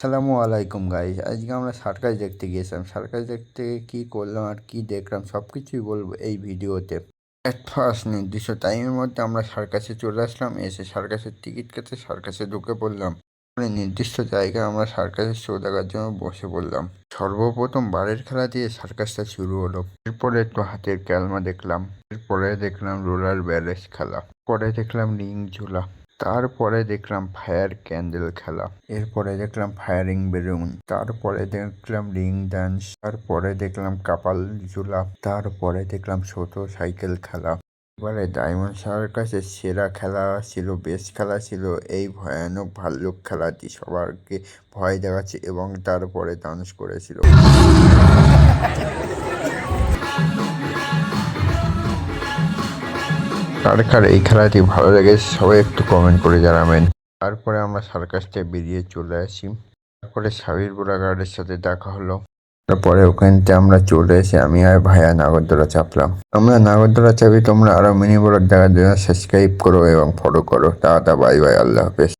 আসসালামু আলাইকুম গাইস। আজকে আমরা সার্কাস দেখতে গিয়েছিলাম। সার্কাস দেখতে কি করলাম আর কি দেখলাম সব কিছুই বলবো এই ভিডিওতে। এট ফার্স্ট নির্দিষ্ট টাইমের মধ্যে আমরা সার্কাসে চলে আসলাম, এসে সার্কাসের টিকিট কেটে সার্কাসে ঢুকে পড়লাম। মানে নির্দিষ্ট জায়গায় আমরা সার্কাসের শো দেখার জন্য বসে পড়লাম। সর্বপ্রথম বারের খেলা দিয়ে সার্কাসটা শুরু হলো। এরপরে একটু হাতের খেলনা দেখলাম। এরপরে দেখলাম রোলার ব্যারেজ খেলা। পরে দেখলাম রিং ঝুলা। তারপরে দেখলাম ফায়ার ক্যান্ডেল খেলা। এরপরে দেখলাম ফায়ারিং বেলুন। তারপরে দেখলাম রিং ডান্স। তারপরে দেখলাম কাপাল ঝুলা। তারপরে দেখলাম ছোট সাইকেল খেলা। এবারে ডায়মন্ড সার্কাসের সেরা খেলা ছিল, বেস্ট খেলা ছিল এই ভয়ানক ভাল্লুক খেলাটি। সবাইকে ভয় দেখাচ্ছে এবং তারপরে ডান্স করেছিল। কার কার এই খেলাটি ভালো লেগেছে সবাই একটু কমেন্ট করে জানাবেন। তারপরে আমরা সার্কাস থেকে বেরিয়ে চলে আসি। তারপরে সাবির বুড়াগার্ডের সাথে দেখা হলো। তারপরে ওখান থেকে আমরা চলে এসে আমি আর ভাইয়া নাগরদোলা চাপলাম। আমরা নাগরদোলা চাপি, তোমরা আরো মিনি ব্লগ দেখার জন্য সাবস্ক্রাইব করো এবং ফলো করো। টাটা, বাই বাই, আল্লাহ হাফেজ।